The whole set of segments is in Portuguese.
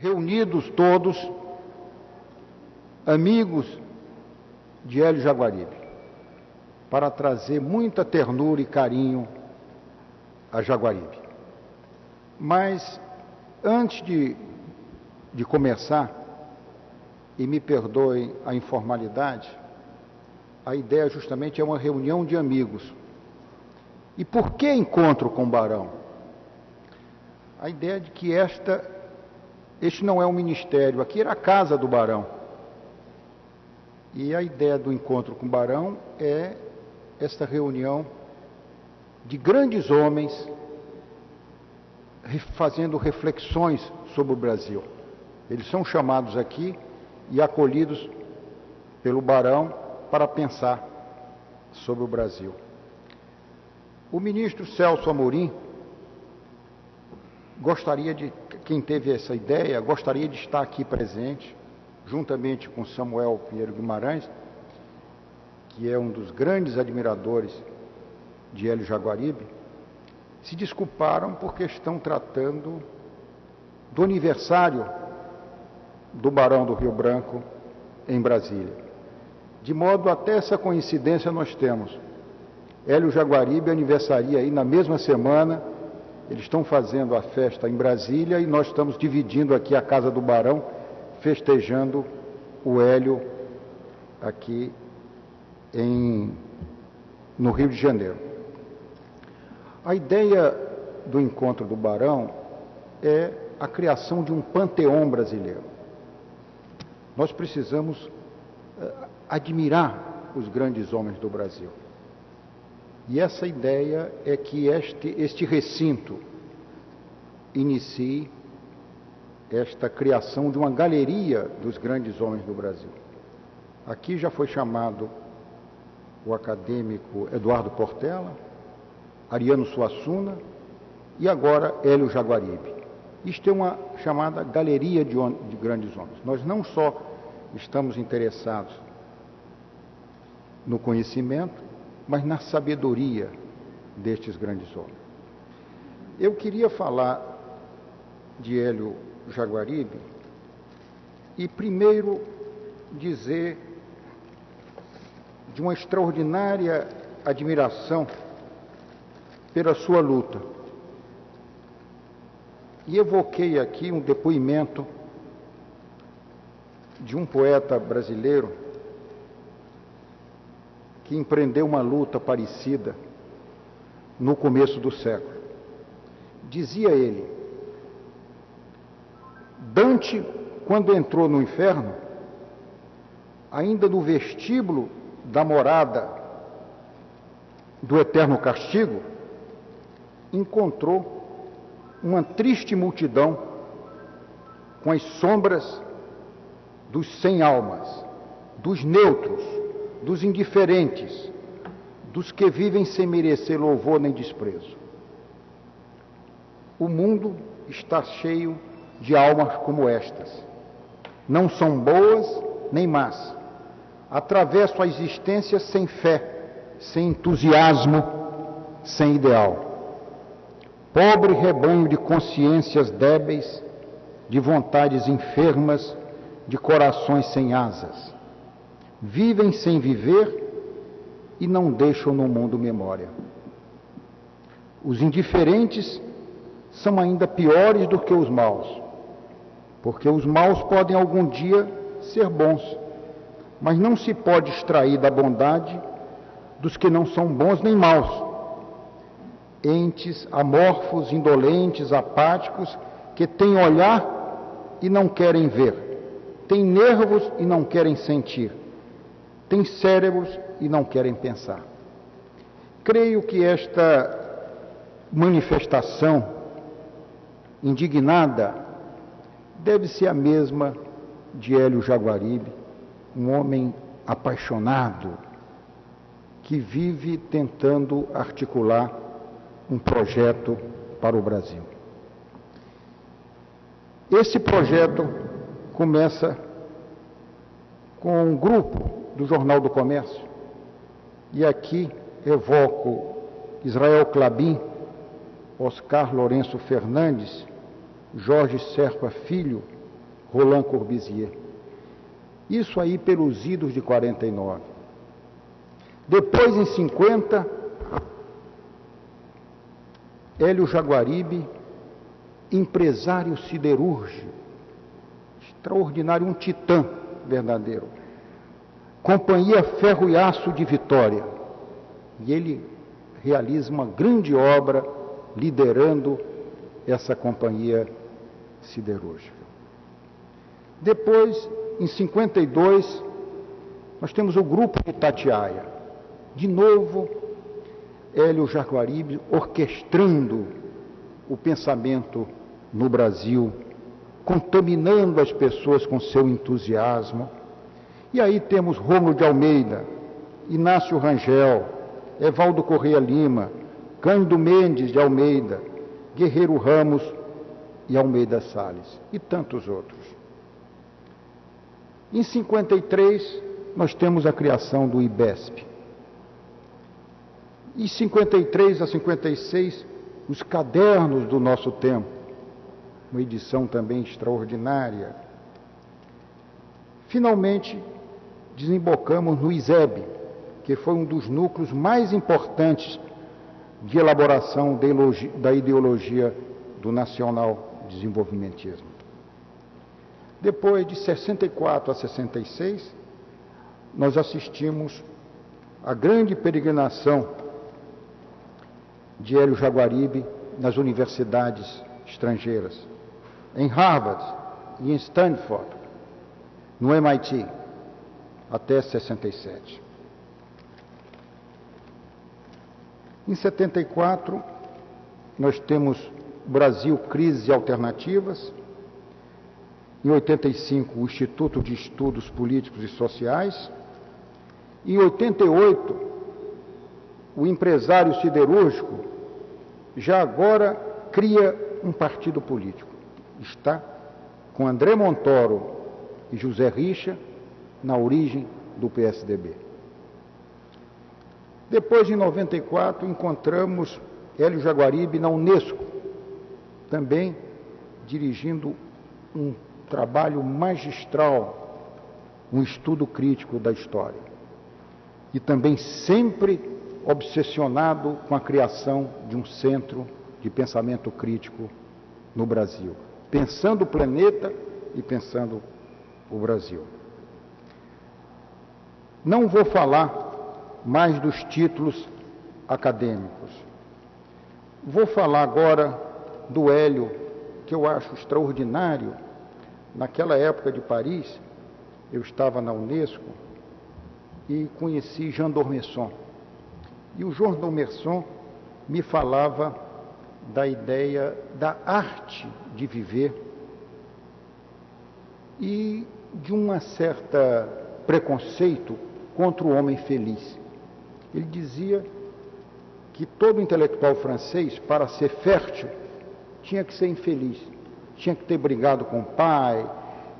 reunidos todos, amigos de Hélio Jaguaribe, para trazer muita ternura e carinho a Jaguaribe. Mas, antes de começar, e me perdoem a informalidade, a ideia justamente é uma reunião de amigos. E por que encontro com o Barão? A ideia de que este não é um ministério, aqui era a casa do Barão. E a ideia do encontro com o Barão é esta reunião de grandes homens fazendo reflexões sobre o Brasil. Eles são chamados aqui e acolhidos pelo Barão para pensar sobre o Brasil. O ministro Celso Amorim quem teve essa ideia, gostaria de estar aqui presente, juntamente com Samuel Pinheiro Guimarães, que é um dos grandes admiradores de Hélio Jaguaribe, se desculparam porque estão tratando do aniversário do Barão do Rio Branco em Brasília. De modo, até essa coincidência nós temos. Hélio Jaguaribe aniversaria aí na mesma semana, eles estão fazendo a festa em Brasília e nós estamos dividindo aqui a casa do Barão, festejando o Hélio aqui no Rio de Janeiro. A ideia do encontro do Barão é a criação de um panteão brasileiro. Nós precisamos admirar os grandes homens do Brasil. E essa ideia é que este recinto inicie esta criação de uma galeria dos grandes homens do Brasil. Aqui já foi chamado o acadêmico Eduardo Portela, Ariano Suassuna e agora Hélio Jaguaribe. Isto é uma chamada galeria de grandes homens. Nós não só estamos interessados no conhecimento, mas na sabedoria destes grandes homens. Eu queria falar de Hélio Jaguaribe e primeiro dizer de uma extraordinária admiração pela sua luta. E evoquei aqui um depoimento de um poeta brasileiro que empreendeu uma luta parecida no começo do século. Dizia ele: Dante, quando entrou no inferno, ainda no vestíbulo da morada do eterno castigo, encontrou uma triste multidão com as sombras dos sem almas, dos neutros, dos indiferentes, dos que vivem sem merecer louvor nem desprezo. O mundo está cheio de almas como estas. Não são boas nem más. Atravessam a existência sem fé, sem entusiasmo, sem ideal. Pobre rebanho de consciências débeis, de vontades enfermas, de corações sem asas. Vivem sem viver e não deixam no mundo memória. Os indiferentes são ainda piores do que os maus, porque os maus podem algum dia ser bons, mas não se pode extrair da bondade dos que não são bons nem maus. Entes amorfos, indolentes, apáticos, que têm olhar e não querem ver, têm nervos e não querem sentir, têm cérebros e não querem pensar. Creio que esta manifestação indignada deve ser a mesma de Hélio Jaguaribe, um homem apaixonado que vive tentando articular um projeto para o Brasil. Esse projeto começa com um grupo do Jornal do Comércio, e aqui evoco Israel Clabin, Oscar Lourenço Fernandes, Jorge Serpa Filho Roland Corbusier. Isso aí pelos idos de 49. Depois, em 50, Hélio Jaguaribe, empresário siderúrgico, extraordinário, um titã verdadeiro. Companhia Ferro e Aço de Vitória. E ele realiza uma grande obra liderando essa companhia siderúrgica. Depois, em 52, nós temos o grupo de Itatiaia. De novo, Hélio Jaguaribe orquestrando o pensamento no Brasil, contaminando as pessoas com seu entusiasmo. E aí temos Rômulo de Almeida, Inácio Rangel, Evaldo Correia Lima, Cândido Mendes de Almeida, Guerreiro Ramos e Almeida Salles, e tantos outros. Em 53, nós temos a criação do IBESP. Em 53 a 56, os Cadernos do Nosso Tempo, uma edição também extraordinária. Finalmente, desembocamos no ISEB, que foi um dos núcleos mais importantes de elaboração da ideologia do nacional desenvolvimentismo. Depois de 64 a 66, nós assistimos à grande peregrinação de Hélio Jaguaribe nas universidades estrangeiras, em Harvard e em Stanford, no MIT, até 67. Em 74, nós temos Brasil, Crises e Alternativas. Em 85, o Instituto de Estudos Políticos e Sociais. Em 88, o empresário siderúrgico já agora cria um partido político. Está com André Montoro e José Richa na origem do PSDB. Depois, em 94, encontramos Hélio Jaguaribe na Unesco, também dirigindo um trabalho magistral, um estudo crítico da história. E também sempre obsessionado com a criação de um centro de pensamento crítico no Brasil, pensando o planeta e pensando o Brasil. Não vou falar mais dos títulos acadêmicos. Vou falar agora do Hélio, que eu acho extraordinário. Naquela época de Paris, eu estava na Unesco e conheci Jean d'Ormesson. E o Jean d'Ormesson me falava da ideia da arte de viver e de uma certa preconceito contra o homem feliz. Ele dizia que todo intelectual francês, para ser fértil, tinha que ser infeliz, tinha que ter brigado com o pai,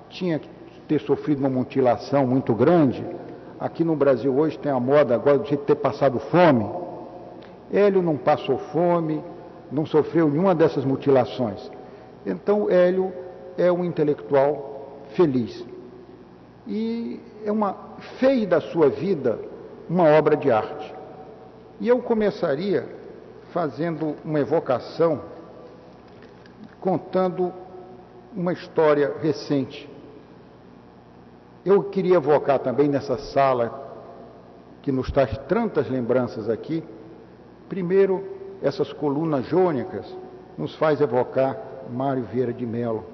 tinha que ter sofrido uma mutilação muito grande. Aqui no Brasil hoje tem a moda agora de ter passado fome. Hélio não passou fome, não sofreu nenhuma dessas mutilações. Então Hélio é um intelectual feliz. E fez da sua vida uma obra de arte. E eu começaria fazendo uma evocação, contando uma história recente. Eu queria evocar também nessa sala, que nos traz tantas lembranças aqui, primeiro, essas colunas jônicas nos faz evocar Mário Vieira de Mello,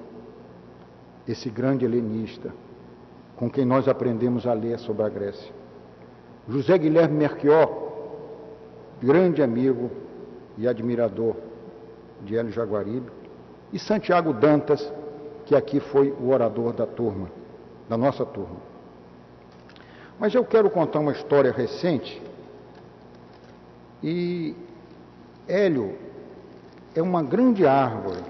esse grande helenista, com quem nós aprendemos a ler sobre a Grécia. José Guilherme Merchior, grande amigo e admirador de Hélio Jaguaribe, e Santiago Dantas, que aqui foi o orador da turma, da nossa turma. Mas eu quero contar uma história recente, e Hélio é uma grande árvore,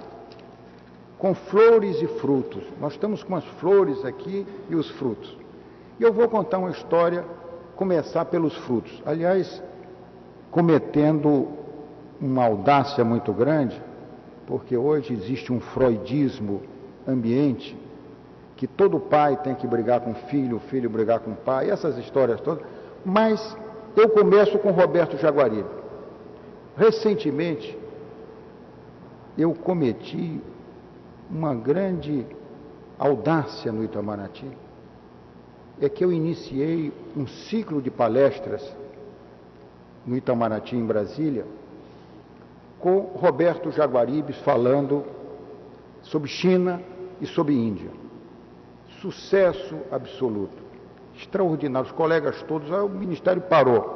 com flores e frutos. Nós estamos com as flores aqui e os frutos. E eu vou contar uma história, começar pelos frutos. Aliás, cometendo uma audácia muito grande, porque hoje existe um freudismo ambiente, que todo pai tem que brigar com o filho brigar com o pai, essas histórias todas, mas eu começo com Roberto Jaguaribe. Recentemente, eu cometi uma grande audácia no Itamaraty, é que eu iniciei um ciclo de palestras no Itamaraty, em Brasília, com Roberto Jaguaribe falando sobre China e sobre Índia. Sucesso absoluto, extraordinário, os colegas todos, o Ministério parou.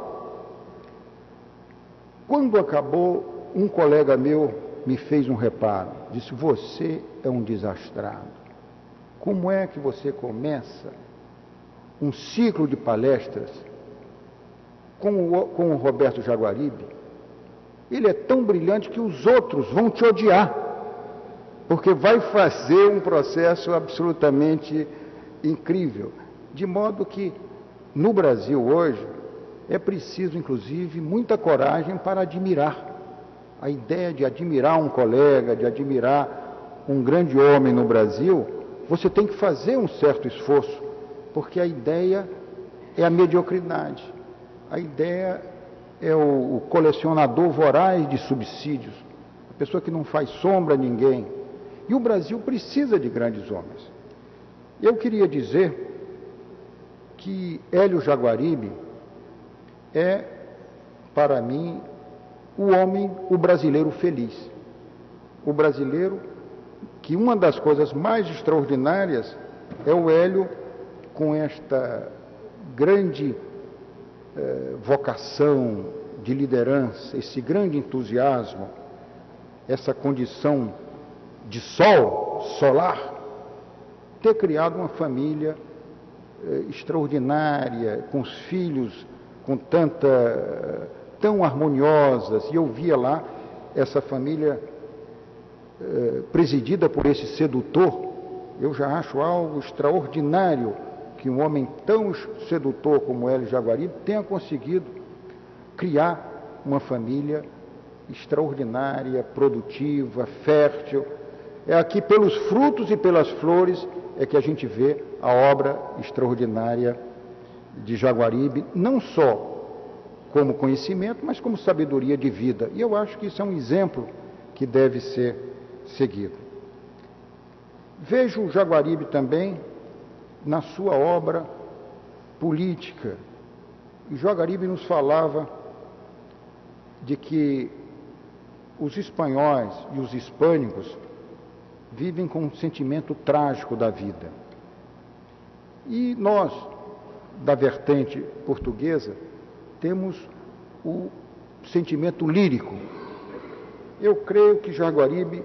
Quando acabou, um colega meu me fez um reparo, disse: você é um desastrado, como é que você começa um ciclo de palestras com o Roberto Jaguaribe? Ele é tão brilhante que os outros vão te odiar, porque vai fazer um processo absolutamente incrível. De modo que, no Brasil hoje, é preciso, inclusive, muita coragem para admirar. A ideia de admirar um colega, de admirar um grande homem no Brasil, você tem que fazer um certo esforço, porque a ideia é a mediocridade. A ideia é o colecionador voraz de subsídios, a pessoa que não faz sombra a ninguém. E o Brasil precisa de grandes homens. Eu queria dizer que Hélio Jaguaribe é, para mim, o brasileiro feliz. O brasileiro que uma das coisas mais extraordinárias é o Hélio com esta grande vocação de liderança, esse grande entusiasmo, essa condição de solar, ter criado uma família extraordinária, com os filhos tão harmoniosas, e eu via lá essa família presidida por esse sedutor. Eu já acho algo extraordinário que um homem tão sedutor como Hélio Jaguaribe tenha conseguido criar uma família extraordinária, produtiva, fértil. É aqui pelos frutos e pelas flores é que a gente vê a obra extraordinária de Jaguaribe, não só como conhecimento, mas como sabedoria de vida. E eu acho que isso é um exemplo que deve ser seguido. Vejo o Jaguaribe também na sua obra política. E Jaguaribe nos falava de que os espanhóis e os hispânicos vivem com um sentimento trágico da vida. E nós, da vertente portuguesa, temos o sentimento lírico. Eu creio que Jaguaribe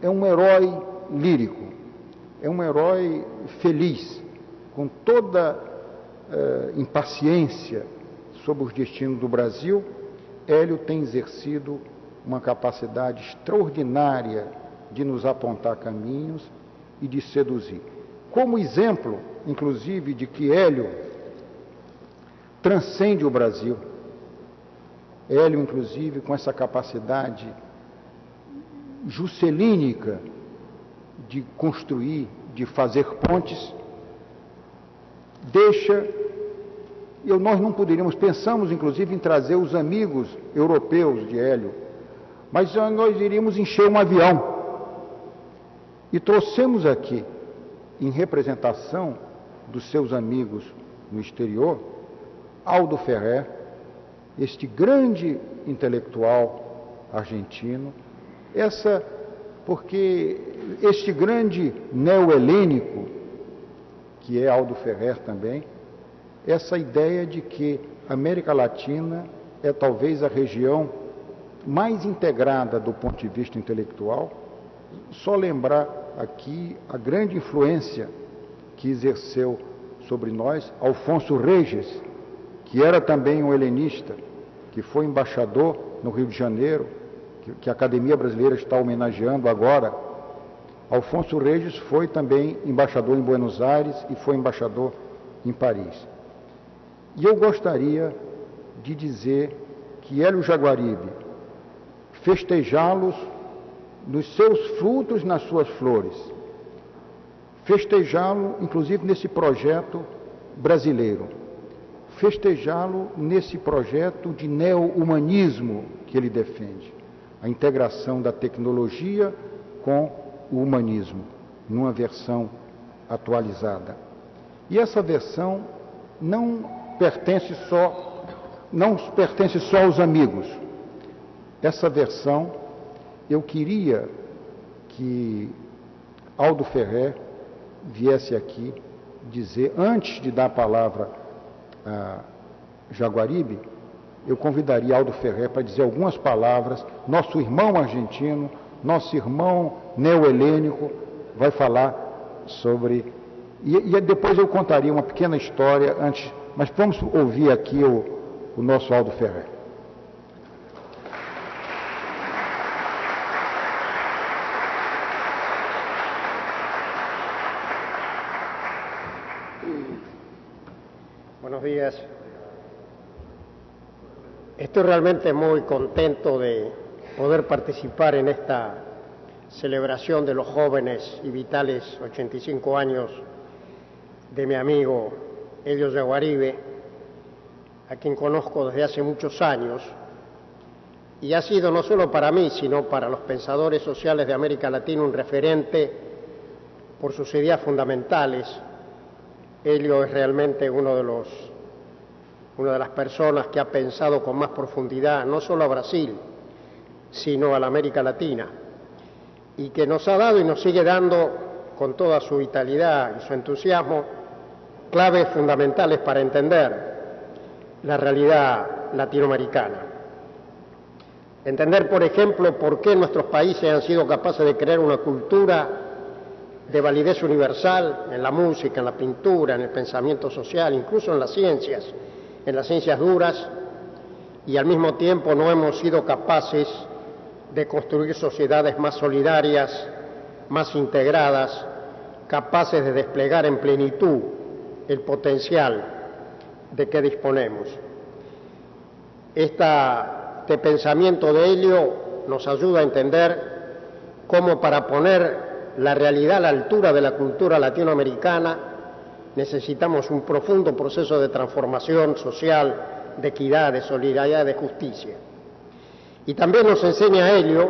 é um herói lírico, é um herói feliz, com toda impaciência sobre os destinos do Brasil. Hélio tem exercido uma capacidade extraordinária de nos apontar caminhos e de seduzir. Como exemplo, inclusive, de que Hélio transcende o Brasil. Hélio, inclusive, com essa capacidade juscelínica de construir, de fazer pontes, nós não poderíamos, pensamos inclusive em trazer os amigos europeus de Hélio, mas nós iríamos encher um avião. E trouxemos aqui, em representação dos seus amigos no exterior, Aldo Ferrer, este grande intelectual argentino, porque este grande neo-helênico, que é Aldo Ferrer também, essa ideia de que a América Latina é talvez a região mais integrada do ponto de vista intelectual. Só lembrar aqui a grande influência que exerceu sobre nós Alfonso Reyes, que era também um helenista, que foi embaixador no Rio de Janeiro, que a Academia Brasileira está homenageando agora. Alfonso Reyes foi também embaixador em Buenos Aires e foi embaixador em Paris. E eu gostaria de dizer que Hélio Jaguaribe, festejá-los nos seus frutos, nas suas flores, festejá-lo, inclusive, nesse projeto brasileiro, festejá-lo nesse projeto de neo-humanismo que ele defende, a integração da tecnologia com o humanismo, numa versão atualizada. E essa versão não pertence só aos amigos. Essa versão, eu queria que Aldo Ferrer viesse aqui dizer, antes de dar a palavra a Jaguaribe, eu convidaria Aldo Ferrer para dizer algumas palavras. Nosso irmão argentino, nosso irmão neo-helênico, vai falar sobre... E depois eu contaria uma pequena história antes, mas vamos ouvir aqui o nosso Aldo Ferrer. Buenos días. Estoy realmente muy contento de poder participar en esta celebración de los jóvenes y vitales 85 años de mi amigo Elio Jaguaribe, a quien conozco desde hace muchos años, y ha sido no solo para mí, sino para los pensadores sociales de América Latina un referente por sus ideas fundamentales. Elio es realmente una de las personas que ha pensado con más profundidad no solo a Brasil, sino a la América Latina, y que nos ha dado y nos sigue dando con toda su vitalidad y su entusiasmo claves fundamentales para entender la realidad latinoamericana. Entender, por ejemplo, por qué nuestros países han sido capaces de crear una cultura de validez universal en la música, en la pintura, en el pensamiento social, incluso en las ciencias duras, y al mismo tiempo no hemos sido capaces de construir sociedades más solidarias, más integradas, capaces de desplegar en plenitud el potencial de que disponemos. Este pensamiento de Elio nos ayuda a entender cómo, para poner la realidad a la altura de la cultura latinoamericana, necesitamos un profundo proceso de transformación social, de equidad, de solidaridad, de justicia. Y también nos enseña Elio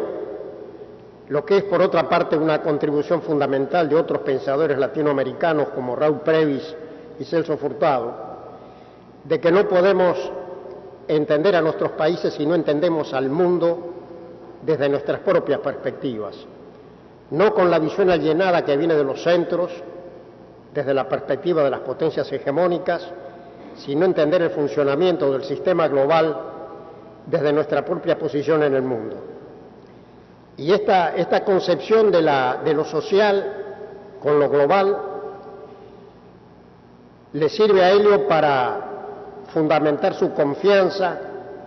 lo que es, por otra parte, una contribución fundamental de otros pensadores latinoamericanos como Raúl Previs y Celso Furtado, de que no podemos entender a nuestros países si no entendemos al mundo desde nuestras propias perspectivas, no con la visión alienada que viene de los centros, desde la perspectiva de las potencias hegemónicas, sino entender el funcionamiento del sistema global desde nuestra propia posición en el mundo. Y esta concepción de lo social con lo global le sirve a Elio para fundamentar su confianza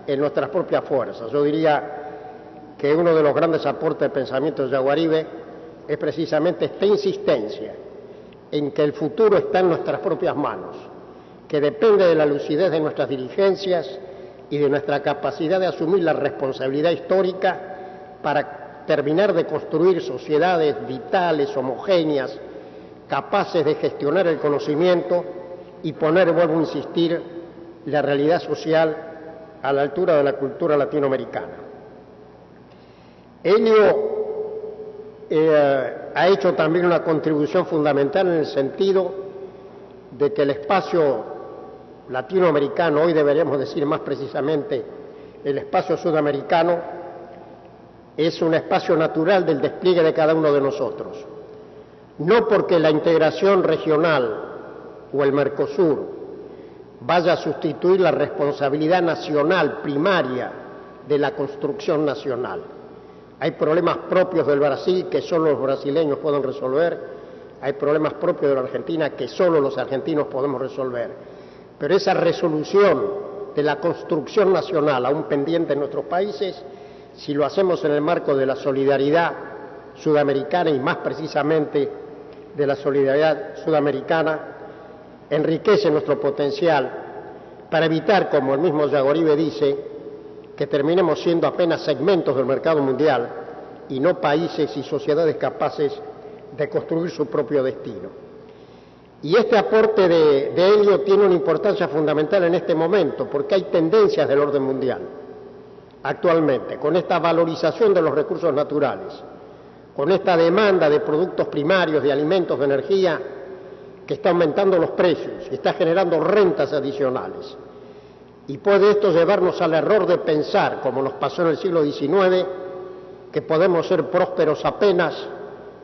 en nuestras propias fuerzas. Yo diría que uno de los grandes aportes del pensamiento de Jaguaribe es precisamente esta insistencia en que el futuro está en nuestras propias manos, que depende de la lucidez de nuestras dirigencias y de nuestra capacidad de asumir la responsabilidad histórica para terminar de construir sociedades vitales, homogéneas, capaces de gestionar el conocimiento y poner, vuelvo a insistir, la realidad social a la altura de la cultura latinoamericana. Elio ha hecho también una contribución fundamental en el sentido de que el espacio latinoamericano, hoy deberíamos decir más precisamente el espacio sudamericano, es un espacio natural del despliegue de cada uno de nosotros. No porque la integración regional o el Mercosur vaya a sustituir la responsabilidad nacional primaria de la construcción nacional. Hay problemas propios del Brasil que solo los brasileños pueden resolver, hay problemas propios de la Argentina que solo los argentinos podemos resolver. Pero esa resolución de la construcción nacional, aún pendiente en nuestros países, si lo hacemos en el marco de la solidaridad sudamericana y más precisamente de la solidaridad sudamericana, enriquece nuestro potencial para evitar, como el mismo Jaguaribe dice, que terminemos siendo apenas segmentos del mercado mundial y no países y sociedades capaces de construir su propio destino. Y este aporte de Helio tiene una importancia fundamental en este momento, porque hay tendencias del orden mundial actualmente, con esta valorización de los recursos naturales, con esta demanda de productos primarios, de alimentos, de energía, que está aumentando los precios y está generando rentas adicionales. Y puede esto llevarnos al error de pensar, como nos pasó en el siglo XIX, que podemos ser prósperos apenas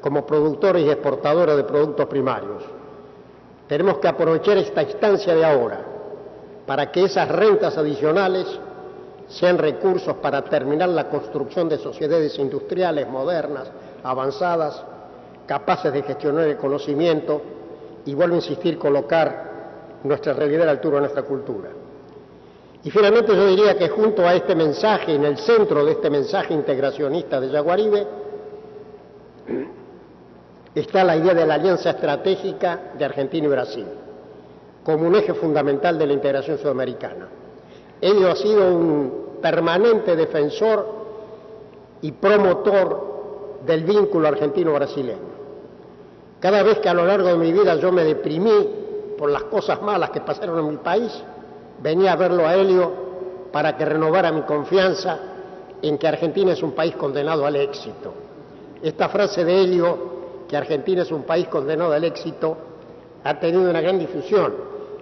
como productores y exportadores de productos primarios. Tenemos que aprovechar esta instancia de ahora para que esas rentas adicionales sean recursos para terminar la construcción de sociedades industriales modernas, avanzadas, capaces de gestionar el conocimiento y, vuelvo a insistir, colocar nuestra realidad a la altura de nuestra cultura. Y finalmente yo diría que junto a este mensaje, en el centro de este mensaje integracionista de Jaguaribe, está la idea de la alianza estratégica de Argentina y Brasil, como un eje fundamental de la integración sudamericana. Helio ha sido un permanente defensor y promotor del vínculo argentino-brasileño. Cada vez que a lo largo de mi vida yo me deprimí por las cosas malas que pasaron en mi país, venía a verlo a Helio para que renovara mi confianza en que Argentina es un país condenado al éxito. Esta frase de Helio, que Argentina es un país condenado al éxito, ha tenido una gran difusión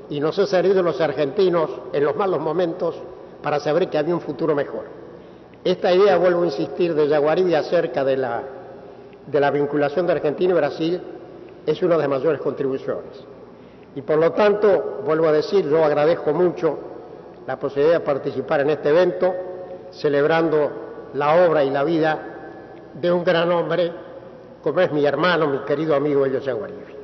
y nos ha servido a los argentinos en los malos momentos para saber que había un futuro mejor. Esta idea, vuelvo a insistir, de Jaguaribe acerca de la vinculación de Argentina y Brasil es una de las mayores contribuciones. Y por lo tanto, vuelvo a decir, yo agradezco mucho la posibilidad de participar en este evento, celebrando la obra y la vida de un gran hombre, como es mi hermano, mi querido amigo Helio Jaguaribe.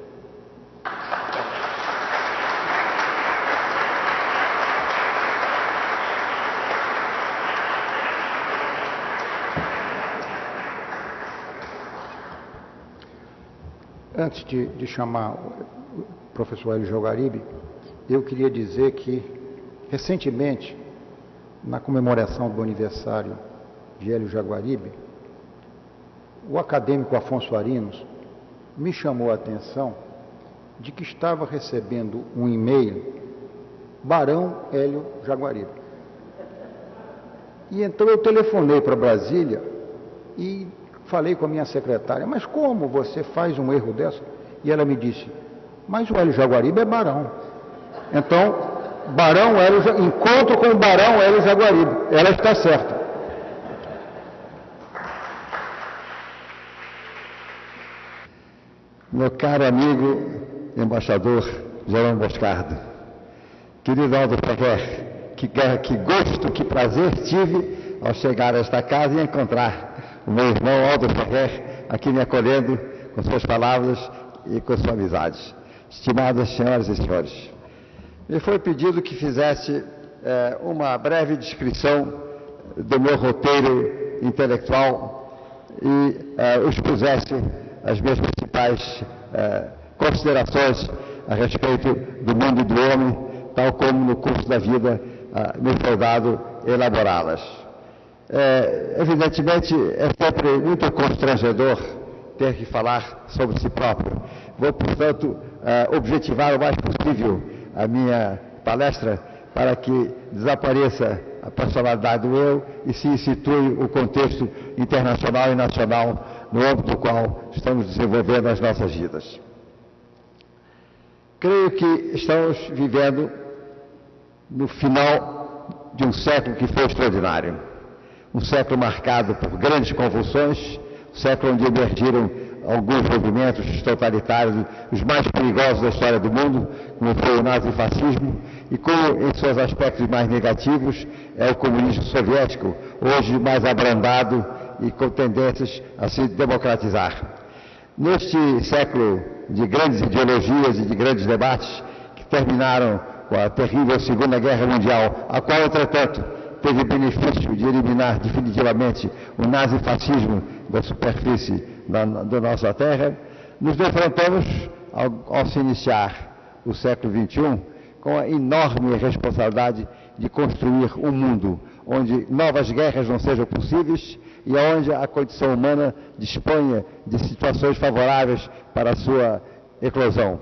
Antes de chamar o professor Helio Jaguaribe, eu queria dizer que, recentemente, na comemoração do aniversário de Helio Jaguaribe, o acadêmico Afonso Arinos me chamou a atenção de que estava recebendo um e-mail Barão Helio Jaguaribe. E então eu telefonei para Brasília e falei com a minha secretária, mas como você faz um erro dessa? E ela me disse, mas o Helio Jaguaribe é barão. Então, Barão Helio, encontro com o Barão Helio Jaguaribe. Ela está certa. Meu caro amigo, embaixador Jerônimo Boscardo, querido Aldo Ferrer, que gosto, que prazer tive ao chegar a esta casa e encontrar o meu irmão Aldo Ferrer aqui me acolhendo com suas palavras e com sua amizade. Estimadas senhoras e senhores, me foi pedido que fizesse uma breve descrição do meu roteiro intelectual e expusesse as minhas principais considerações a respeito do mundo e do homem, tal como no curso da vida me foi dado elaborá-las. Evidentemente, é sempre muito constrangedor ter que falar sobre si próprio. Vou, portanto, objetivar o mais possível a minha palestra para que desapareça a personalidade do eu e se situe o contexto internacional e nacional no âmbito do qual estamos desenvolvendo as nossas vidas. Creio que estamos vivendo no final de um século que foi extraordinário. Um século marcado por grandes convulsões, um século onde emergiram alguns movimentos totalitários, os mais perigosos da história do mundo, como foi o nazifascismo, e como, em seus aspectos mais negativos, é o comunismo soviético, hoje mais abrandado e com tendências a se democratizar. Neste século de grandes ideologias e de grandes debates que terminaram com a terrível Segunda Guerra Mundial, a qual, entretanto, teve o benefício de eliminar definitivamente o nazifascismo da superfície da nossa terra, nos defrontamos, ao se iniciar o século XXI, com a enorme responsabilidade de construir um mundo onde novas guerras não sejam possíveis e onde a condição humana disponha de situações favoráveis para a sua eclosão.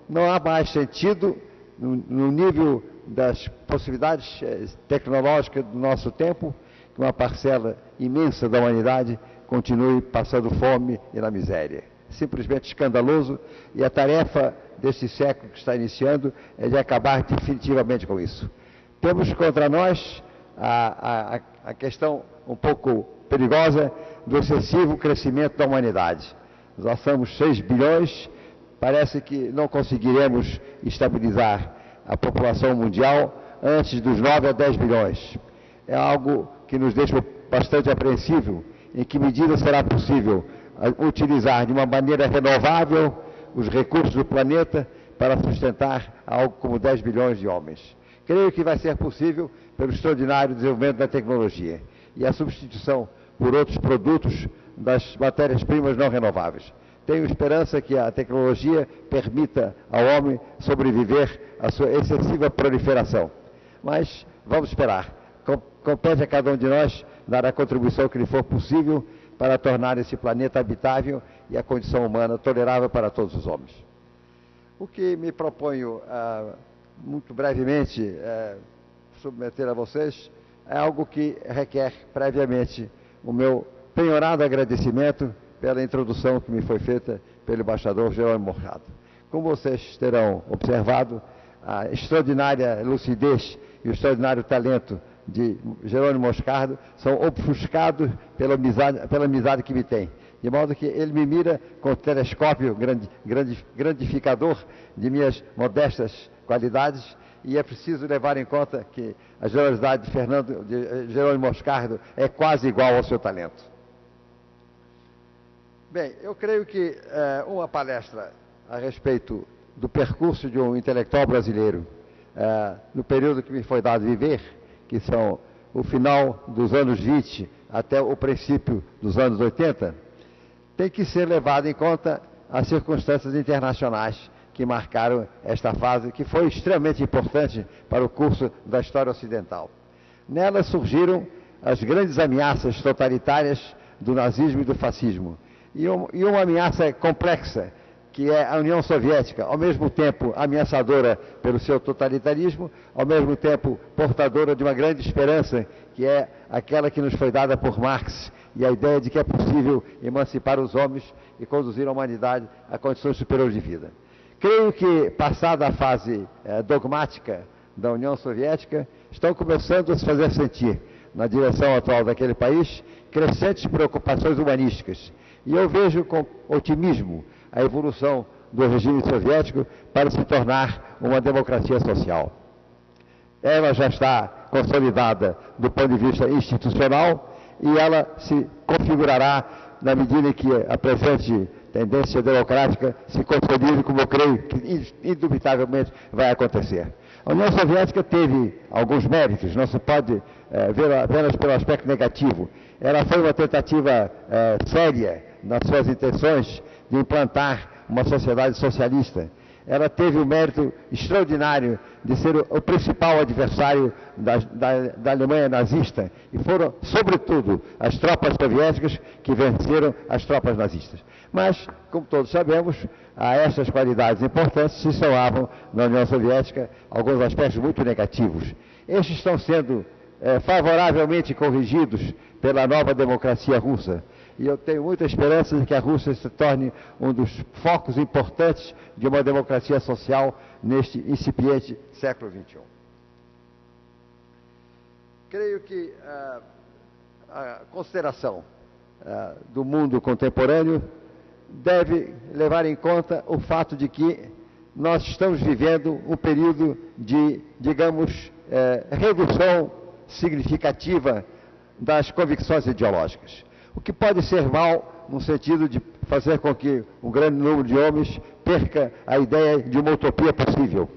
Não há mais sentido, no nível das possibilidades tecnológicas do nosso tempo, que uma parcela imensa da humanidade continue passando fome e na miséria. Simplesmente escandaloso, e a tarefa deste século que está iniciando é de acabar definitivamente com isso. Temos contra nós a questão um pouco perigosa do excessivo crescimento da humanidade. Nós somos 6 bilhões, parece que não conseguiremos estabilizar a população mundial antes dos 9 a 10 bilhões. É algo que nos deixa bastante apreensível. Em que medida será possível utilizar de uma maneira renovável os recursos do planeta para sustentar algo como 10 bilhões de homens? Creio que vai ser possível pelo extraordinário desenvolvimento da tecnologia e a substituição por outros produtos das matérias-primas não renováveis. Tenho esperança que a tecnologia permita ao homem sobreviver à sua excessiva proliferação. Mas vamos esperar. Compete a cada um de nós dar a contribuição que lhe for possível para tornar esse planeta habitável e a condição humana tolerável para todos os homens. O que me proponho, muito brevemente, submeter a vocês é algo que requer previamente o meu penhorado agradecimento pela introdução que me foi feita pelo embaixador Jerônimo Moscardo. Como vocês terão observado, a extraordinária lucidez e o extraordinário talento de Jerônimo Moscardo são ofuscados pela amizade que me tem, de modo que ele me mira com o telescópio grandificador de minhas modestas qualidades, e é preciso levar em conta que a generosidade de Jerônimo Moscardo é quase igual ao seu talento. Bem, eu creio que uma palestra a respeito do percurso de um intelectual brasileiro no período que me foi dado viver, que são o final dos anos 20 até o princípio dos anos 80, tem que ser levado em conta as circunstâncias internacionais que marcaram esta fase, que foi extremamente importante para o curso da história ocidental. Nela surgiram as grandes ameaças totalitárias do nazismo e do fascismo, e uma ameaça complexa, que é a União Soviética, ao mesmo tempo ameaçadora pelo seu totalitarismo, ao mesmo tempo portadora de uma grande esperança, que é aquela que nos foi dada por Marx, e a ideia de que é possível emancipar os homens e conduzir a humanidade a condições superiores de vida. Creio que, passada a fase dogmática da União Soviética, estão começando a se fazer sentir, na direção atual daquele país, crescentes preocupações humanísticas. E eu vejo com otimismo a evolução do regime soviético para se tornar uma democracia social. Ela já está consolidada do ponto de vista institucional e ela se configurará na medida em que a presente tendência democrática se consolide, como eu creio que indubitavelmente vai acontecer. A União Soviética teve alguns méritos, não se pode ver apenas pelo aspecto negativo. Ela foi uma tentativa séria nas suas intenções de implantar uma sociedade socialista. Ela teve o mérito extraordinário de ser o principal adversário da Alemanha nazista, e foram, sobretudo, as tropas soviéticas que venceram as tropas nazistas. Mas, como todos sabemos, a essas qualidades importantes se somavam na União Soviética alguns aspectos muito negativos. Estes estão sendo favoravelmente corrigidos pela nova democracia russa. E eu tenho muita esperança de que a Rússia se torne um dos focos importantes de uma democracia social neste incipiente século XXI. Creio que a consideração do mundo contemporâneo deve levar em conta o fato de que nós estamos vivendo um período de, digamos, redução significativa das convicções ideológicas. O que pode ser mal no sentido de fazer com que um grande número de homens perca a ideia de uma utopia possível.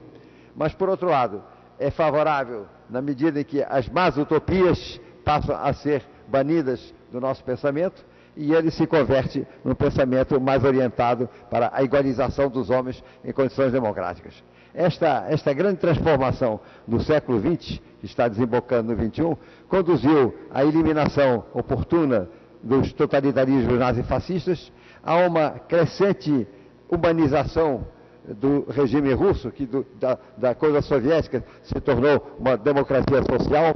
Mas, por outro lado, é favorável na medida em que as más utopias passam a ser banidas do nosso pensamento, e ele se converte num pensamento mais orientado para a igualização dos homens em condições democráticas. Esta grande transformação do século XX, que está desembocando no XXI, conduziu à eliminação oportuna dos totalitarismos nazifascistas, a uma crescente humanização do regime russo, que da coisa soviética se tornou uma democracia social,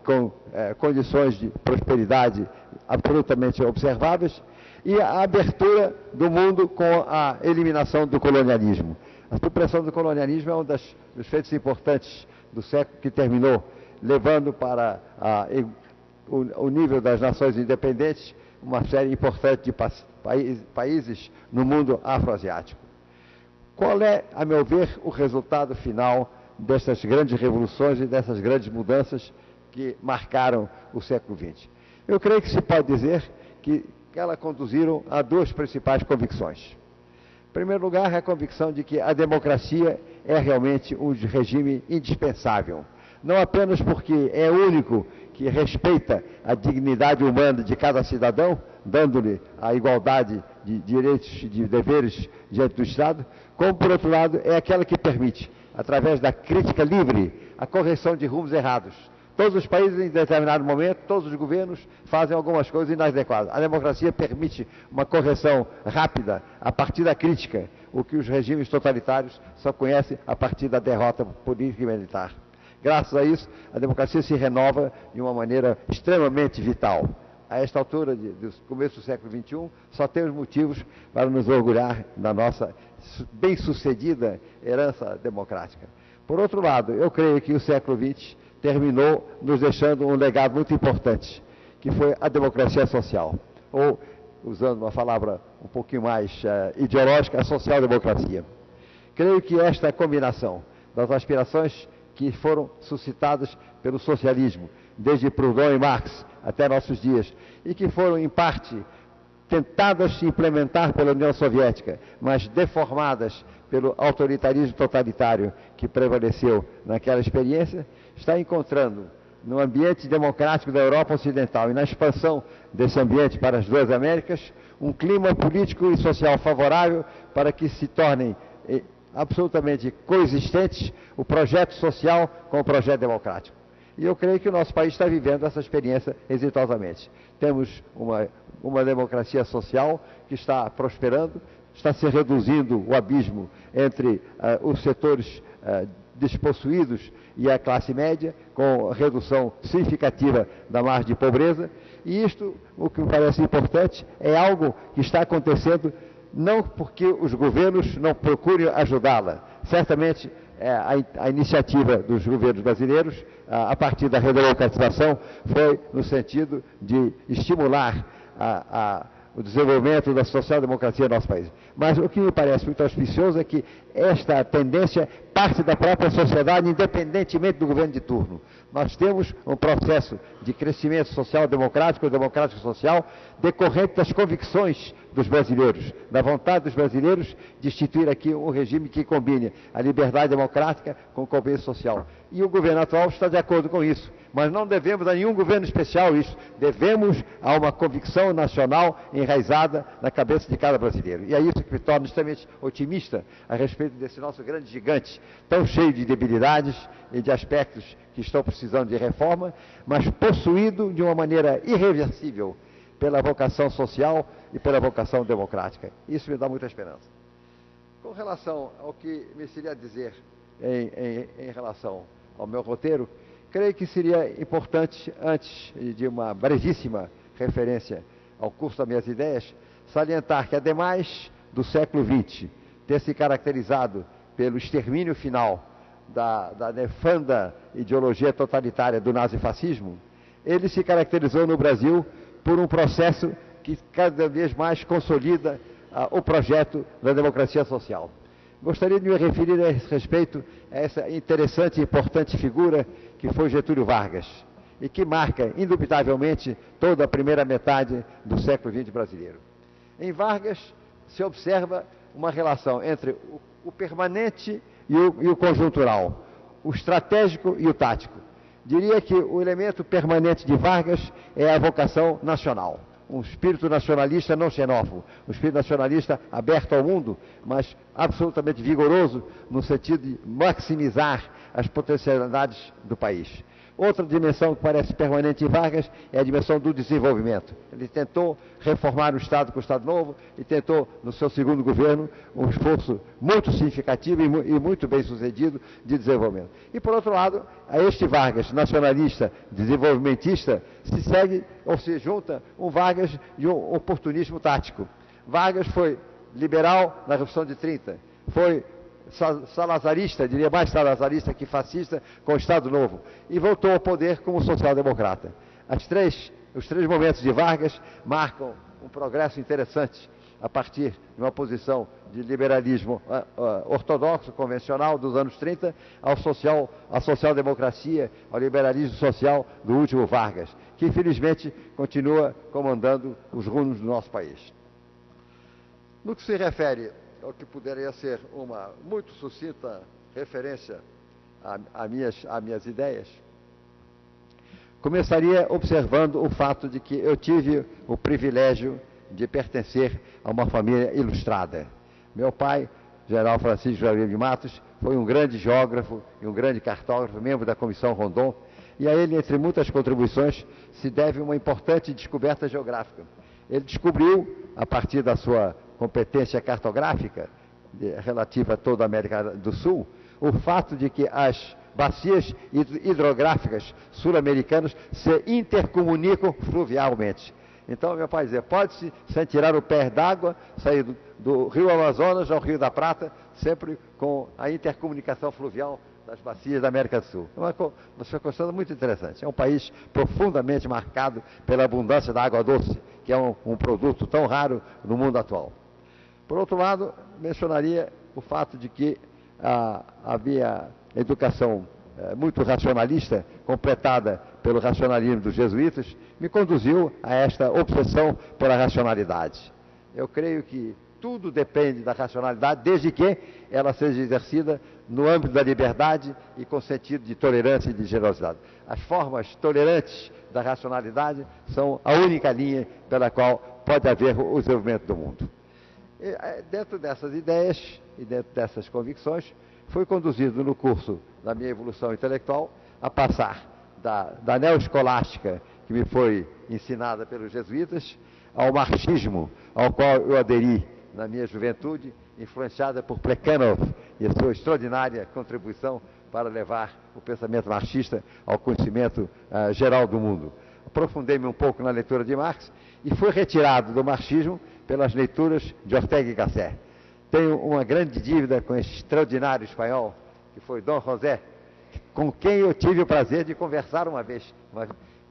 com condições de prosperidade absolutamente observáveis, e a abertura do mundo com a eliminação do colonialismo. A supressão do colonialismo é um dos feitos importantes do século que terminou, levando para o nível das nações independentes uma série importante de países no mundo afroasiático. Qual é, a meu ver, o resultado final dessas grandes revoluções e dessas grandes mudanças que marcaram o século XX? Eu creio que se pode dizer que elas conduziram a duas principais convicções. Em primeiro lugar, a convicção de que a democracia é realmente um regime indispensável, não apenas porque é o único que respeita a dignidade humana de cada cidadão, dando-lhe a igualdade de direitos e de deveres diante do Estado, como, por outro lado, é aquela que permite, através da crítica livre, a correção de rumos errados. Todos os países, em determinado momento, todos os governos fazem algumas coisas inadequadas. A democracia permite uma correção rápida a partir da crítica, o que os regimes totalitários só conhecem a partir da derrota política e militar. Graças a isso, a democracia se renova de uma maneira extremamente vital. A esta altura do começo do século XXI, só temos motivos para nos orgulhar da nossa bem-sucedida herança democrática. Por outro lado, eu creio que o século XX terminou nos deixando um legado muito importante, que foi a democracia social, ou, usando uma palavra um pouquinho mais ideológica, a social-democracia. Creio que esta combinação das aspirações que foram suscitadas pelo socialismo, desde Proudhon e Marx até nossos dias, e que foram, em parte, tentadas implementar pela União Soviética, mas deformadas pelo autoritarismo totalitário que prevaleceu naquela experiência, está encontrando no ambiente democrático da Europa Ocidental e na expansão desse ambiente para as duas Américas, um clima político e social favorável para que se tornem absolutamente coexistentes o projeto social com o projeto democrático. E eu creio que o nosso país está vivendo essa experiência exitosamente. Temos uma democracia social que está prosperando, está se reduzindo o abismo entre os setores despossuídos e a classe média, com redução significativa da margem de pobreza. E isto, o que me parece importante, é algo que está acontecendo não porque os governos não procurem ajudá-la. Certamente, a iniciativa dos governos brasileiros, a partir da redemocratização, foi no sentido de estimular o desenvolvimento da social-democracia no nosso país. Mas o que me parece muito auspicioso é que esta tendência parte da própria sociedade, independentemente do governo de turno. Nós temos um processo de crescimento social-democrático, democrático-social, decorrente das convicções dos brasileiros, da vontade dos brasileiros de instituir aqui um regime que combine a liberdade democrática com o compromisso social. E o governo atual está de acordo com isso. Mas não devemos a nenhum governo especial isso. Devemos a uma convicção nacional enraizada na cabeça de cada brasileiro. E é isso que me torna extremamente otimista a respeito desse nosso grande gigante, tão cheio de debilidades e de aspectos que estão precisando de reforma, mas possuído de uma maneira irreversível pela vocação social e pela vocação democrática. Isso me dá muita esperança. Com relação ao que me seria dizer em relação ao meu roteiro, creio que seria importante, antes de uma brevíssima referência ao curso das minhas ideias, salientar que, ademais do século XX ter se caracterizado pelo extermínio final da nefanda ideologia totalitária do nazifascismo, ele se caracterizou no Brasil por um processo que cada vez mais consolida o projeto da democracia social. Gostaria de me referir a esse respeito a essa interessante e importante figura que foi Getúlio Vargas, e que marca, indubitavelmente, toda a primeira metade do século XX brasileiro. Em Vargas se observa uma relação entre o permanente e o conjuntural, o estratégico e o tático. Diria que o elemento permanente de Vargas é a vocação nacional. um espírito nacionalista não xenófobo, um espírito nacionalista aberto ao mundo, mas absolutamente vigoroso no sentido de maximizar as potencialidades do país. Outra dimensão que parece permanente em Vargas é a dimensão do desenvolvimento. Ele tentou reformar o Estado com o Estado Novo e tentou, no seu segundo governo, um esforço muito significativo e muito bem sucedido de desenvolvimento. E, por outro lado, a este Vargas nacionalista, desenvolvimentista, se segue ou se junta um Vargas de um oportunismo tático. Vargas foi liberal na Revolução de 30, foi salazarista, diria mais salazarista que fascista, com o Estado Novo, e voltou ao poder como social-democrata. Os três momentos de Vargas marcam um progresso interessante a partir de uma posição de liberalismo ortodoxo, convencional, dos anos 30, à social-democracia, ao liberalismo social do último Vargas, que infelizmente continua comandando os rumos do nosso país. No que se refere ao que poderia ser uma muito sucinta referência a minhas ideias, começaria observando o fato de que eu tive o privilégio de pertencer a uma família ilustrada. Meu pai, General Francisco Jair de Matos, foi um grande geógrafo e um grande cartógrafo, membro da Comissão Rondon, e a ele, entre muitas contribuições, se deve uma importante descoberta geográfica. Ele descobriu, a partir da sua competência cartográfica relativa a toda a América do Sul, o fato de que as bacias hidrográficas sul-americanas se intercomunicam fluvialmente. Então, meu pai dizia, pode-se, sem tirar o pé d'água, sair do rio Amazonas ao rio da Prata, sempre com a intercomunicação fluvial das bacias da América do Sul. É uma circunstância muito interessante. É um país profundamente marcado pela abundância da água doce, que é um produto tão raro no mundo atual. Por outro lado, mencionaria o fato de que havia educação muito racionalista, completada pelo racionalismo dos jesuítas, me conduziu a esta obsessão pela racionalidade. Eu creio que tudo depende da racionalidade, desde que ela seja exercida no âmbito da liberdade e com sentido de tolerância e de generosidade. As formas tolerantes da racionalidade são a única linha pela qual pode haver o desenvolvimento do mundo. E, dentro dessas ideias e dentro dessas convicções, fui conduzido no curso da minha evolução intelectual a passar da neoescolástica, que me foi ensinada pelos jesuítas, ao marxismo, ao qual eu aderi na minha juventude, influenciada por Plekhanov e a sua extraordinária contribuição para levar o pensamento marxista ao conhecimento geral do mundo. Aprofundei-me um pouco na leitura de Marx e fui retirado do marxismo pelas leituras de Ortega y Gasset. Tenho uma grande dívida com esse extraordinário espanhol, que foi Dom José, com quem eu tive o prazer de conversar uma vez.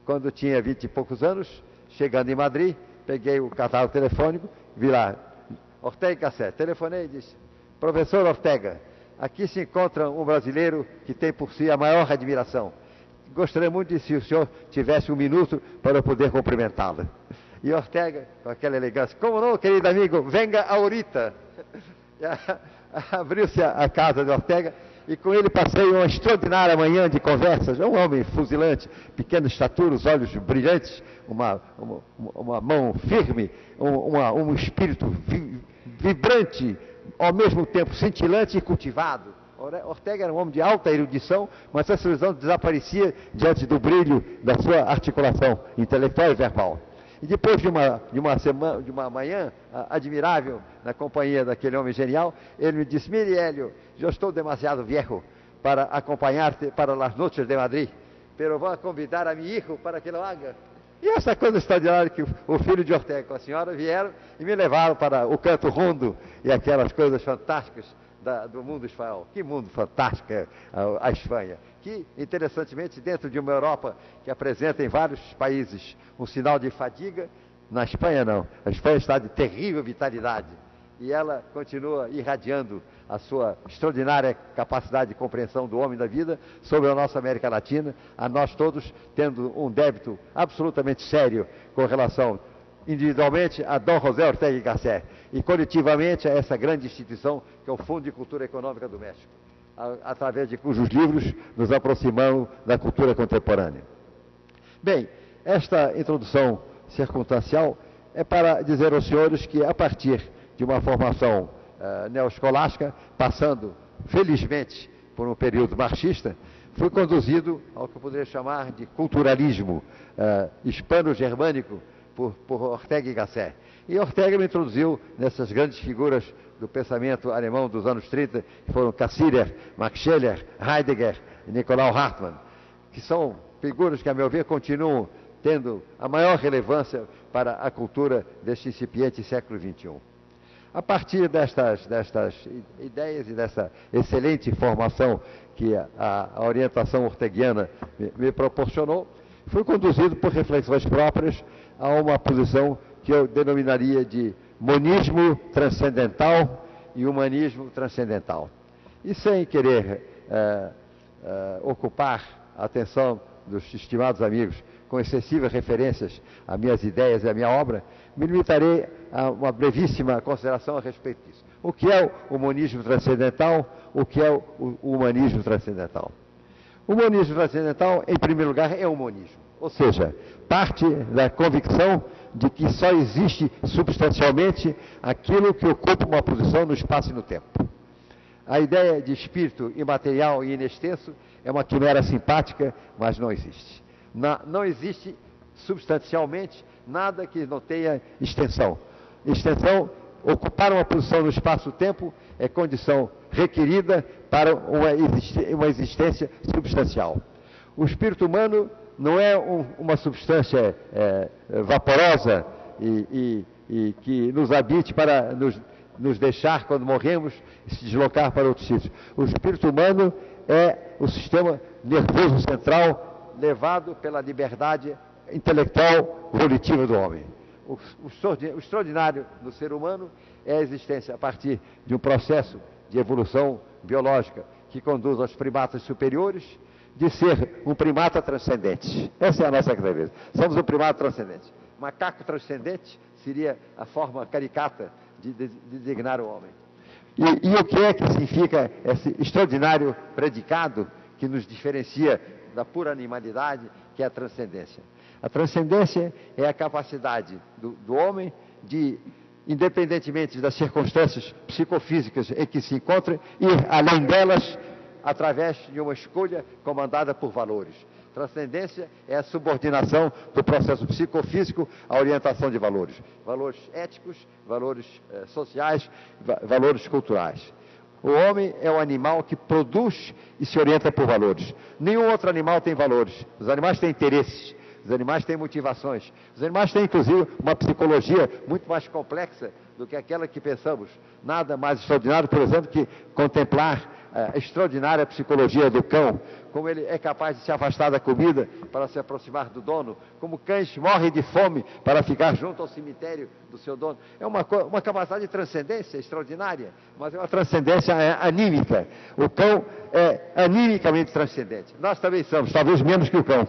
Quando tinha 20 e poucos anos, chegando em Madrid, peguei o catálogo telefônico, vi lá, Ortega y Gasset, telefonei e disse, professor Ortega, aqui se encontra um brasileiro que tem por si a maior admiração. Gostaria muito de se o senhor tivesse um minuto para eu poder cumprimentá-lo. E Ortega, com aquela elegância, como não, querido amigo, venga ahorita. Abriu-se a casa de Ortega e com ele passei uma extraordinária manhã de conversas. Um homem fuzilante, pequena estatura, os olhos brilhantes, uma mão firme, um espírito vibrante, ao mesmo tempo cintilante e cultivado. Ortega era um homem de alta erudição, mas essa visão desaparecia diante do brilho da sua articulação intelectual e verbal. E depois de uma manhã admirável na companhia daquele homem genial, ele me disse, mire, Hélio, eu estou demasiado viejo para acompanhar-te para as noites de Madrid, pero vou convidar a meu filho para que lo haga. E essa coisa extraordinária que o filho de Ortega com a senhora vieram e me levaram para o canto rondo e aquelas coisas fantásticas do mundo espanhol. Que mundo fantástico é a Espanha. Que, interessantemente, dentro de uma Europa que apresenta em vários países um sinal de fadiga, na Espanha não. A Espanha está de terrível vitalidade. E ela continua irradiando a sua extraordinária capacidade de compreensão do homem e da vida sobre a nossa América Latina, a nós todos tendo um débito absolutamente sério com relação individualmente a Dom José Ortega y Gasset e coletivamente a essa grande instituição que é o Fundo de Cultura Econômica do México, através de cujos livros nos aproximamos da cultura contemporânea. Bem, esta introdução circunstancial é para dizer aos senhores que, a partir de uma formação neoescolástica, passando, felizmente, por um período marxista, fui conduzido ao que eu poderia chamar de culturalismo hispano-germânico por Ortega y Gasset. E Ortega me introduziu nessas grandes figuras do pensamento alemão dos anos 30, que foram Cassirer, Max Scheler, Heidegger e Nicolau Hartmann, que são figuras que, a meu ver, continuam tendo a maior relevância para a cultura deste incipiente século XXI. A partir destas ideias e dessa excelente formação que a orientação orteguiana me proporcionou, fui conduzido por reflexões próprias a uma posição que eu denominaria de monismo transcendental e humanismo transcendental. E sem querer ocupar a atenção dos estimados amigos com excessivas referências a minhas ideias e a minha obra, me limitarei a uma brevíssima consideração a respeito disso. O que é o humanismo transcendental? O que é o humanismo transcendental? O humanismo transcendental, em primeiro lugar, é o monismo, ou seja, parte da convicção de que só existe substancialmente aquilo que ocupa uma posição no espaço e no tempo. A ideia de espírito imaterial e inextenso é uma quimera simpática, mas não existe. Não existe substancialmente nada que não tenha extensão. Extensão, ocupar uma posição no espaço-tempo é condição requerida para uma existência substancial. O espírito humano não é uma substância vaporosa e que nos habite para nos deixar, quando morremos, e se deslocar para outros sítios. O espírito humano é o sistema nervoso central levado pela liberdade intelectual volitiva do homem. O extraordinário do ser humano é a existência a partir de um processo de evolução biológica que conduz aos primatas superiores, de ser um primata transcendente. Essa é a nossa característica. Somos um primata transcendente. Macaco transcendente seria a forma caricata de designar o homem. E o que é que significa esse extraordinário predicado que nos diferencia da pura animalidade, que é a transcendência? A transcendência é a capacidade do homem de, independentemente das circunstâncias psicofísicas em que se encontra, ir além delas através de uma escolha comandada por valores. Transcendência é a subordinação do processo psicofísico à orientação de valores. Valores éticos, valores sociais, valores culturais. O homem é um animal que produz e se orienta por valores. Nenhum outro animal tem valores. Os animais têm interesses. Os animais têm motivações. Os animais têm, inclusive, uma psicologia muito mais complexa do que aquela que pensamos. Nada mais extraordinário, por exemplo, que contemplar a extraordinária psicologia do cão, como ele é capaz de se afastar da comida para se aproximar do dono, como cães morrem de fome para ficar junto ao cemitério do seu dono. É uma capacidade de transcendência extraordinária, mas é uma transcendência anímica. O cão é animicamente transcendente. Nós também somos, talvez menos que o cão,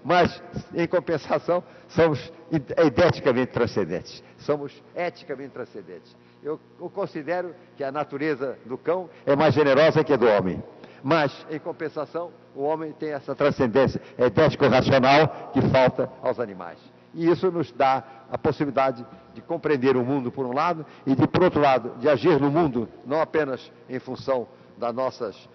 mas, em compensação, somos eideticamente transcendentes. Somos eticamente transcendentes. Eu considero que a natureza do cão é mais generosa que a do homem. Mas, em compensação, o homem tem essa transcendência ético-racional que falta aos animais. E isso nos dá a possibilidade de compreender o mundo, por um lado, e, por outro lado, de agir no mundo, não apenas em função das nossas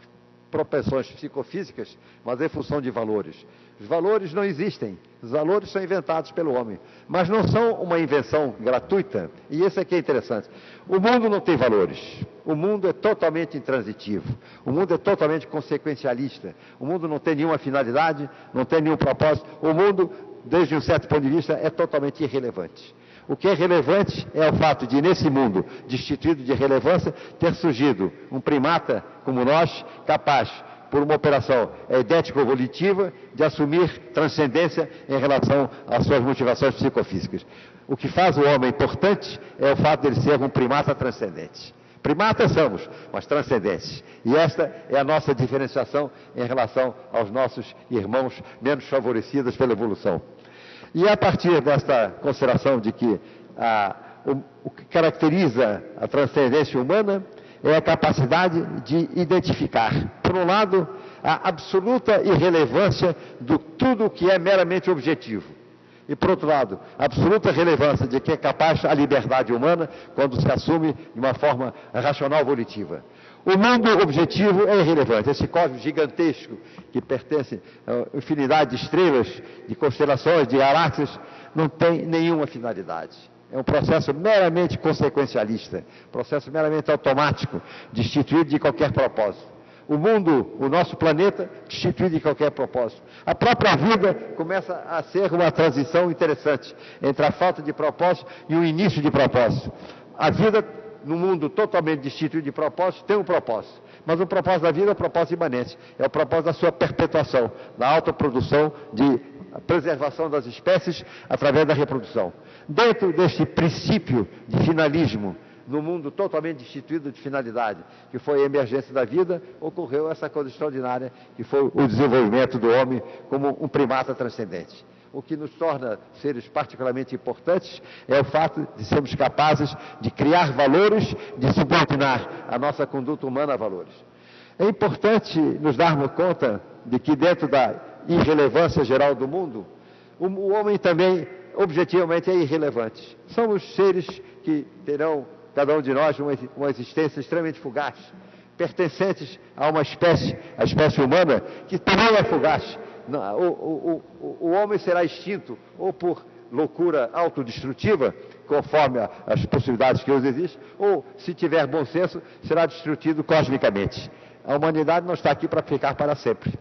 propensões psicofísicas, mas em função de valores. Os valores não existem, os valores são inventados pelo homem, mas não são uma invenção gratuita, e isso é que é interessante. O mundo não tem valores, o mundo é totalmente intransitivo, o mundo é totalmente consequencialista, o mundo não tem nenhuma finalidade, não tem nenhum propósito, o mundo, desde um certo ponto de vista, é totalmente irrelevante. O que é relevante é o fato de, nesse mundo destituído de relevância, ter surgido um primata como nós, capaz, por uma operação eidético-volitiva, de assumir transcendência em relação às suas motivações psicofísicas. O que faz o homem importante é o fato de ele ser um primata transcendente. Primatas somos, mas transcendentes. E esta é a nossa diferenciação em relação aos nossos irmãos menos favorecidos pela evolução. E a partir desta consideração de que o que caracteriza a transcendência humana é a capacidade de identificar, por um lado, a absoluta irrelevância de tudo o que é meramente objetivo. E, por outro lado, a absoluta relevância de que é capaz a liberdade humana quando se assume de uma forma racional volitiva. O mundo objetivo é irrelevante. Esse cosmos gigantesco que pertence a infinidade de estrelas, de constelações, de galáxias, não tem nenhuma finalidade. É um processo meramente consequencialista, processo meramente automático, destituído de qualquer propósito. O mundo, o nosso planeta, destituído de qualquer propósito. A própria vida começa a ser uma transição interessante entre a falta de propósito e o início de propósito. A vida, no mundo totalmente destituído de propósito, tem um propósito. Mas o propósito da vida é o propósito imanente, é o propósito da sua perpetuação, da autoprodução, de preservação das espécies através da reprodução. Dentro deste princípio de finalismo, no mundo totalmente destituído de finalidade, que foi a emergência da vida, ocorreu essa coisa extraordinária, que foi o desenvolvimento do homem como um primata transcendente. O que nos torna seres particularmente importantes é o fato de sermos capazes de criar valores, de subordinar a nossa conduta humana a valores. É importante nos darmos conta de que dentro da irrelevância geral do mundo, o homem também, objetivamente, é irrelevante. Somos seres que terão, cada um de nós, uma existência extremamente fugaz, pertencentes a uma espécie, a espécie humana, que também é fugaz. O homem será extinto ou por loucura autodestrutiva, conforme as possibilidades que hoje existem, ou, se tiver bom senso, será destruído cosmicamente. A humanidade não está aqui para ficar para sempre.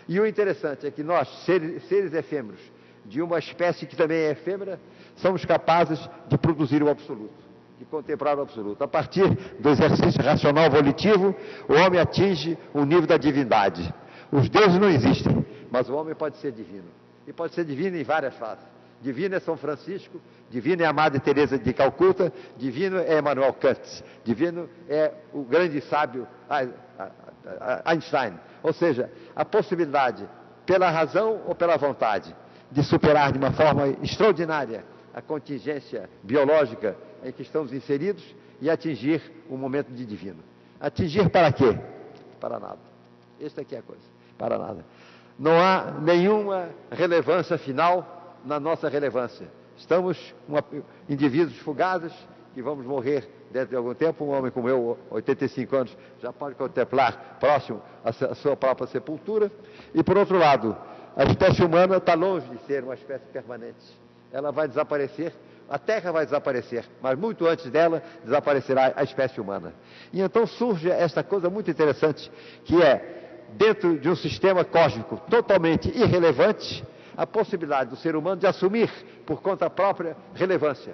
E o interessante é que nós, seres efêmeros, de uma espécie que também é efêmera, somos capazes de produzir o absoluto, de contemplar o absoluto. A partir do exercício racional volitivo, o homem atinge o nível da divindade. Os deuses não existem, mas o homem pode ser divino. E pode ser divino em várias fases. Divino é São Francisco, divino é a Madre Teresa de Calcuta, divino é Immanuel Kant, divino é o grande sábio Einstein. Ou seja, a possibilidade, pela razão ou pela vontade, de superar de uma forma extraordinária a contingência biológica em que estamos inseridos e atingir um momento de divino. Atingir para quê? Para nada. Esta aqui é a coisa. Para nada. Não há nenhuma relevância final na nossa relevância. Estamos indivíduos fugazes que vamos morrer dentro de algum tempo. Um homem como eu, 85 anos, já pode contemplar próximo a sua própria sepultura. E, por outro lado, a espécie humana está longe de ser uma espécie permanente. Ela vai desaparecer, a Terra vai desaparecer, mas muito antes dela desaparecerá a espécie humana. E então surge esta coisa muito interessante, que é, dentro de um sistema cósmico totalmente irrelevante, a possibilidade do ser humano de assumir por conta própria relevância.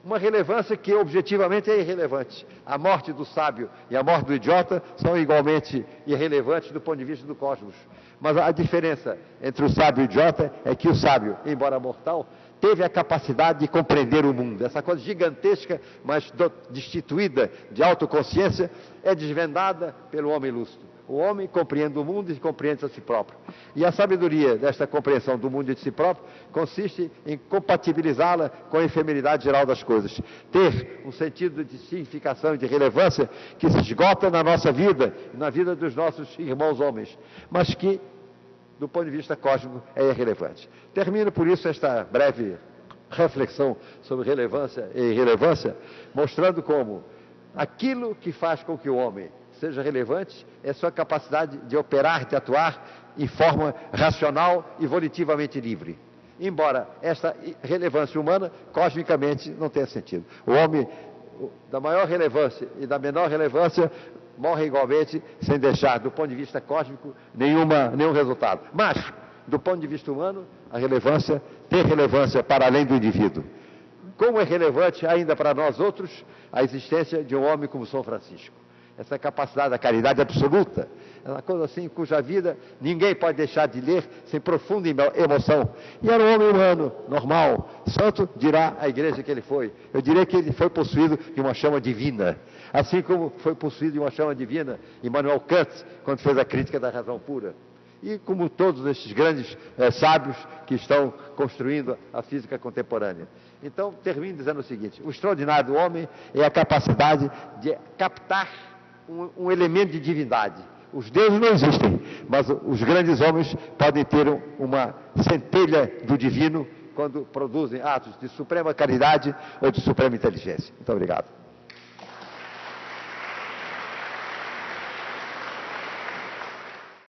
Uma relevância que objetivamente é irrelevante. A morte do sábio e a morte do idiota são igualmente irrelevantes do ponto de vista do cosmos. Mas a diferença entre o sábio e o idiota é que o sábio, embora mortal, teve a capacidade de compreender o mundo. Essa coisa gigantesca, mas destituída de autoconsciência, é desvendada pelo homem lúcido. O homem compreende o mundo e compreende a si próprio. E a sabedoria desta compreensão do mundo e de si próprio consiste em compatibilizá-la com a efemeridade geral das coisas. Ter um sentido de significação e de relevância que se esgota na nossa vida, na vida dos nossos irmãos homens, mas que, do ponto de vista cósmico, é irrelevante. Termino, por isso, esta breve reflexão sobre relevância e irrelevância, mostrando como aquilo que faz com que o homem seja relevante é sua capacidade de operar, de atuar em forma racional e volitivamente livre. Embora esta relevância humana, cosmicamente, não tenha sentido. O homem da maior relevância e da menor relevância morre igualmente, sem deixar, do ponto de vista cósmico, nenhum resultado. Mas, do ponto de vista humano, a relevância tem relevância para além do indivíduo. Como é relevante ainda para nós outros a existência de um homem como São Francisco. Essa capacidade da caridade absoluta, é uma coisa assim cuja vida ninguém pode deixar de ler sem profunda emoção. E era um homem humano, normal, santo, dirá a igreja que ele foi. Eu diria que ele foi possuído de uma chama divina, assim como foi possuído de uma chama divina Immanuel Kant, quando fez a crítica da razão pura. E como todos estes grandes sábios que estão construindo a física contemporânea. Então, termino dizendo o seguinte: o extraordinário do homem é a capacidade de captar um elemento de divindade. Os deuses não existem, mas os grandes homens podem ter uma centelha do divino quando produzem atos de suprema caridade ou de suprema inteligência. Muito obrigado.